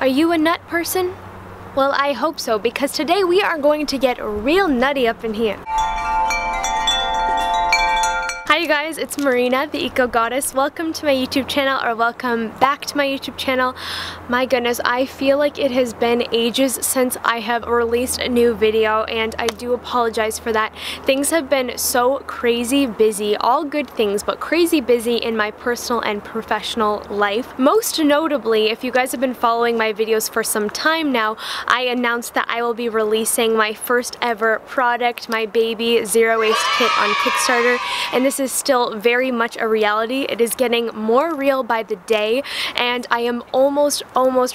Are you a nut person? Well, I hope so, because today we are going to get real nutty up in here. Hi you guys, it's Marina, the Eco Goddess. Welcome to my YouTube channel, or welcome back to my YouTube channel. My goodness, I feel like it has been ages since I have released a new video, and I do apologize for that. Things have been so crazy busy, all good things, but crazy busy in my personal and professional life. Most notably, if you guys have been following my videos for some time now, I announced that I will be releasing my first ever product, my baby zero waste kit on Kickstarter, and this is still very much a reality. It is getting more real by the day, and I am almost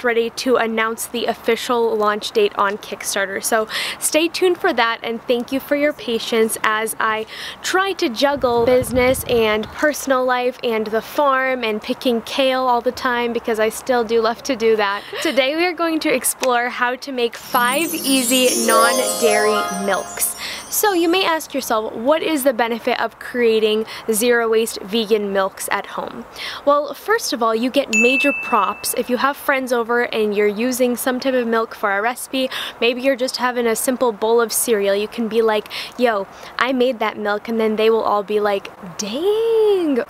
ready to announce the official launch date on Kickstarter. So stay tuned for that, and thank you for your patience as I try to juggle business and personal life and the farm and picking kale all the time, because I still do love to do that. Today we are going to explore how to make 5 easy non-dairy milks. So you may ask yourself, what is the benefit of creating zero waste vegan milks at home? Well, first of all, you get major props. If you have friends over and you're using some type of milk for a recipe, maybe you're just having a simple bowl of cereal, you can be like, yo, I made that milk, and then they will all be like, dang.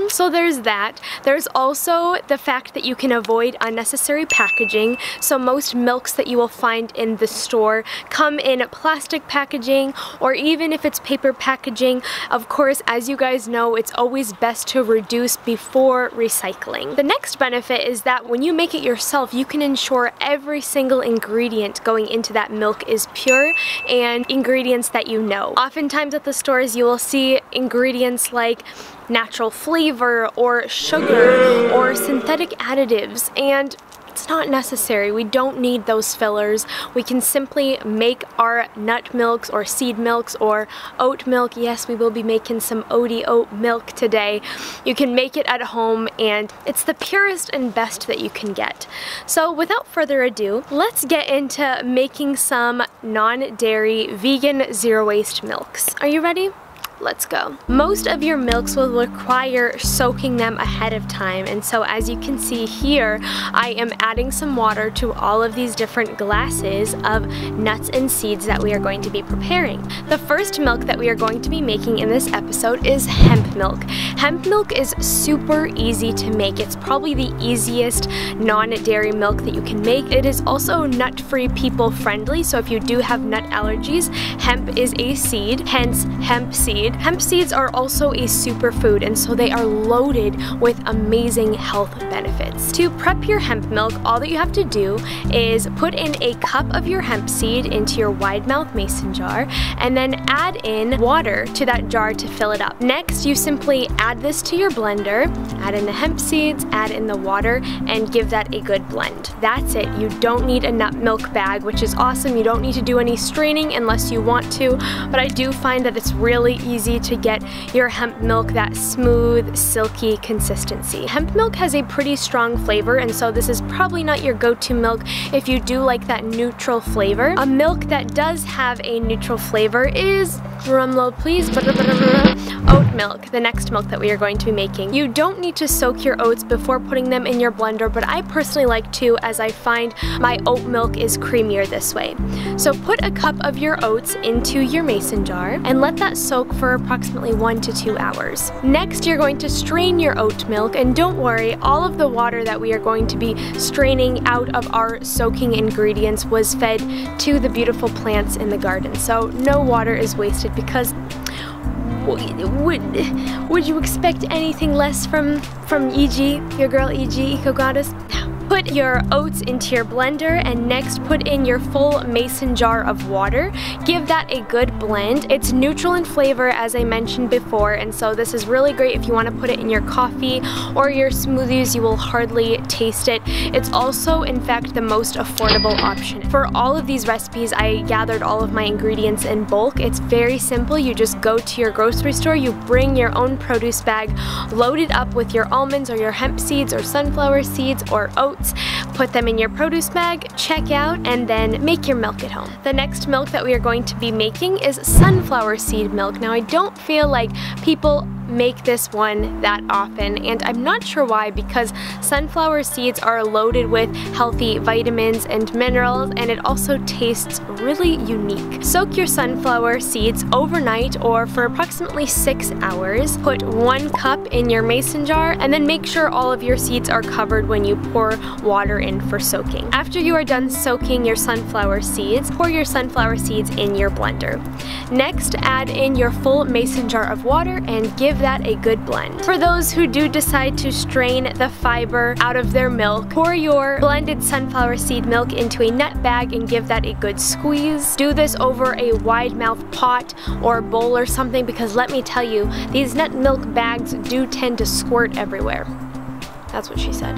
So there's that. There's also the fact that you can avoid unnecessary packaging. So most milks that you will find in the store come in plastic packaging, or even if it's paper packaging. Of course, as you guys know, it's always best to reduce before recycling. The next benefit is that when you make it yourself, you can ensure every single ingredient going into that milk is pure and ingredients that you know. Oftentimes at the stores you will see ingredients like natural flavor or sugar or synthetic additives, and it's not necessary. We don't need those fillers. We can simply make our nut milks or seed milks or oat milk. Yes, we will be making some oaty oat milk today. You can make it at home, and it's the purest and best that you can get. So without further ado, let's get into making some non-dairy vegan zero waste milks. Are you ready? Let's go. Most of your milks will require soaking them ahead of time, and so as you can see here, I am adding some water to all of these different glasses of nuts and seeds that we are going to be preparing. The first milk that we are going to be making in this episode is hemp milk. Hemp milk is super easy to make. It's probably the easiest non-dairy milk that you can make. It is also nut-free, people-friendly, so if you do have nut allergies, hemp is a seed, hence hemp seed. Hemp seeds are also a superfood, and so they are loaded with amazing health benefits. To prep your hemp milk, all that you have to do is put in a cup of your hemp seed into your wide mouth mason jar, and then add in water to that jar to fill it up. Next, you simply add this to your blender, add in the hemp seeds, add in the water, and give that a good blend. That's it. You don't need a nut milk bag, which is awesome. You don't need to do any straining unless you want to, but I do find that it's really easy to get your hemp milk that smooth, silky consistency. Hemp milk has a pretty strong flavor, and so this is probably not your go-to milk if you do like that neutral flavor. A milk that does have a neutral flavor is, drumroll please, oat milk, the next milk that we are going to be making. You don't need to soak your oats before putting them in your blender, but I personally like to, as I find my oat milk is creamier this way. So put a cup of your oats into your mason jar and let that soak for approximately 1 to 2 hours. Next, you're going to strain your oat milk, and don't worry, all of the water that we are going to be straining out of our soaking ingredients was fed to the beautiful plants in the garden. So no water is wasted, because would you expect anything less from EG, your girl EG, Eco Goddess? Put your oats into your blender, and next put in your full mason jar of water. Give that a good blend. It's neutral in flavor, as I mentioned before, and so this is really great if you want to put it in your coffee or your smoothies. You will hardly taste it. It's also, in fact, the most affordable option. For all of these recipes, I gathered all of my ingredients in bulk. It's very simple. You just go to your grocery store, you bring your own produce bag, load it up with your almonds or your hemp seeds or sunflower seeds or oats, put them in your produce bag, check out, and then make your milk at home. The next milk that we are going to be making is sunflower seed milk. Now, I don't feel like people make this one that often, and I'm not sure why, because sunflower seeds are loaded with healthy vitamins and minerals, and it also tastes really unique. Soak your sunflower seeds overnight or for approximately 6 hours. Put 1 cup in your mason jar, and then make sure all of your seeds are covered when you pour water in for soaking. After you are done soaking your sunflower seeds, pour your sunflower seeds in your blender. Next, add in your full mason jar of water and give that a good blend. For those who do decide to strain the fiber out of their milk, pour your blended sunflower seed milk into a nut bag and give that a good squeeze. Do this over a wide mouth pot or bowl or something, because let me tell you, these nut milk bags do tend to squirt everywhere. That's what she said.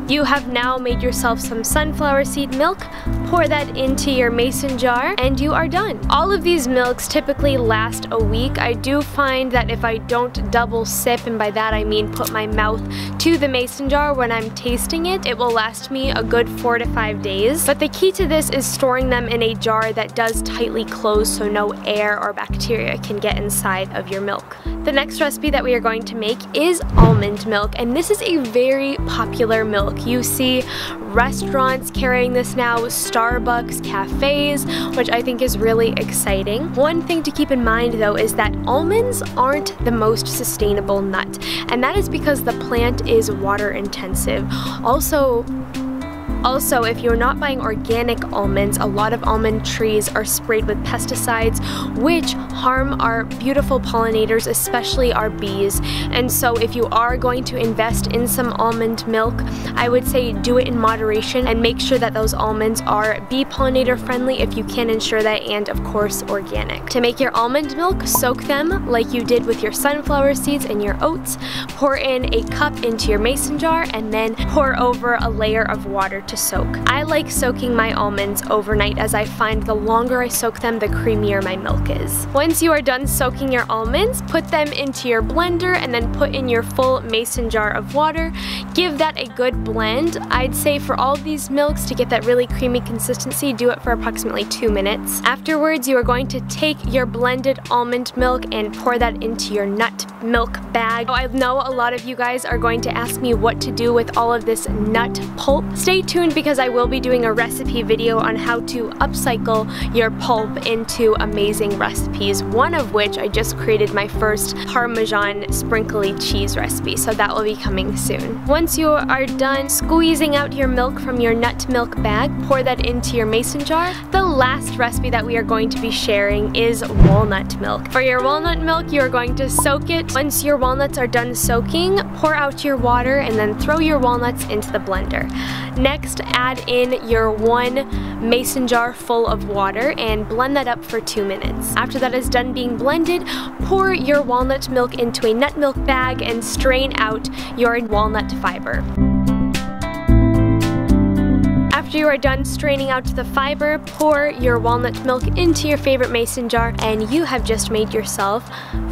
You have now made yourself some sunflower seed milk. Pour that into your mason jar and you are done. All of these milks typically last a week. I do find that if I don't double sip, and by that I mean put my mouth to the mason jar when I'm tasting it, it will last me a good 4 to 5 days. But the key to this is storing them in a jar that does tightly close so no air or bacteria can get inside of your milk. The next recipe that we are going to make is almond milk, and this is a very popular milk. You see restaurants carrying this now, Starbucks, cafes, which I think is really exciting. One thing to keep in mind though is that almonds aren't the most sustainable nut, and that is because the plant is water intensive. Also, if you're not buying organic almonds, a lot of almond trees are sprayed with pesticides, which harm our beautiful pollinators, especially our bees. And so if you are going to invest in some almond milk, I would say do it in moderation and make sure that those almonds are bee pollinator friendly if you can ensure that, and of course organic. To make your almond milk, soak them like you did with your sunflower seeds and your oats. Pour in a cup into your mason jar and then pour over a layer of water to soak. I like soaking my almonds overnight, as I find the longer I soak them, the creamier my milk is. Once you are done soaking your almonds, put them into your blender and then put in your full mason jar of water. Give that a good blend. I'd say for all of these milks, to get that really creamy consistency, do it for approximately 2 minutes. Afterwards, you are going to take your blended almond milk and pour that into your nut milk bag. I know a lot of you guys are going to ask me what to do with all of this nut pulp. Stay tuned, because I will be doing a recipe video on how to upcycle your pulp into amazing recipes, one of which I just created my first Parmesan sprinkly cheese recipe, so that will be coming soon. Once you are done squeezing out your milk from your nut milk bag, pour that into your mason jar. The last recipe that we are going to be sharing is walnut milk. For your walnut milk, you are going to soak it. Once your walnuts are done soaking, pour out your water and then throw your walnuts into the blender. Next, add in your 1 mason jar full of water and blend that up for 2 minutes. After that is done being blended, pour your walnut milk into a nut milk bag and strain out your walnut fiber. After you are done straining out the fiber, pour your walnut milk into your favorite mason jar, and you have just made yourself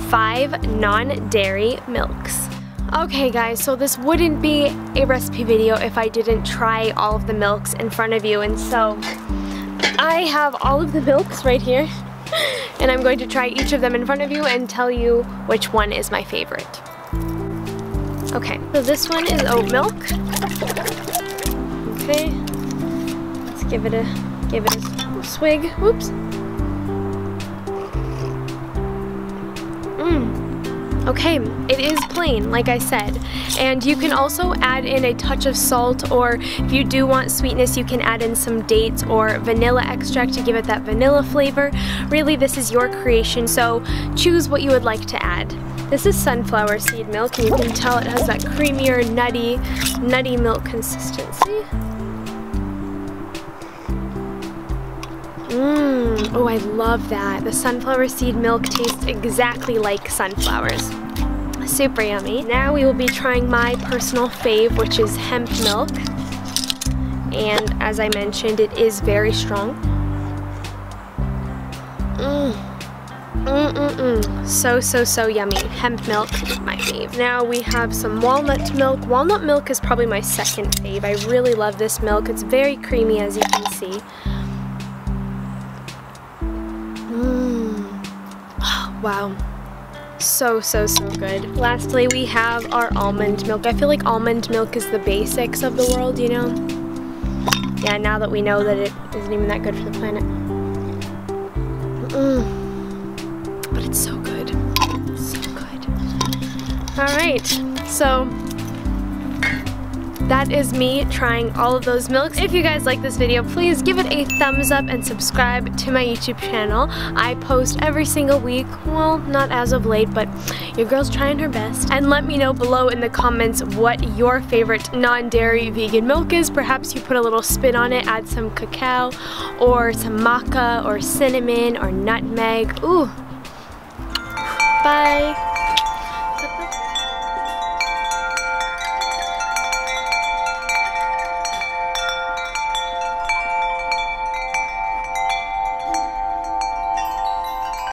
5 non-dairy milks. Okay guys, so this wouldn't be a recipe video if I didn't try all of the milks in front of you, and so I have all of the milks right here and I'm going to try each of them in front of you and tell you which one is my favorite. Okay, so this one is oat milk. Okay, let's give it a swig. Whoops. Okay, it is plain, like I said, and you can also add in a touch of salt, or if you do want sweetness, you can add in some dates or vanilla extract to give it that vanilla flavor. Really, this is your creation, so choose what you would like to add. This is sunflower seed milk, and you can tell it has that creamier, nutty milk consistency. Oh, I love that. The sunflower seed milk tastes exactly like sunflowers. Super yummy. Now we will be trying my personal fave, which is hemp milk. And as I mentioned, it is very strong. So yummy. Hemp milk, my fave. Now we have some walnut milk. Walnut milk is probably my second fave. I really love this milk. It's very creamy, as you can see. Wow. So good. Lastly, we have our almond milk. I feel like almond milk is the basics of the world, you know? Yeah, now that we know that it isn't even that good for the planet. But it's so good. So good. Alright, so that is me trying all of those milks. If you guys like this video, please give it a thumbs up and subscribe to my YouTube channel. I post every single week. Well, not as of late, but your girl's trying her best. And let me know below in the comments what your favorite non-dairy vegan milk is. Perhaps you put a little spin on it, add some cacao or some maca or cinnamon or nutmeg. Ooh. Bye.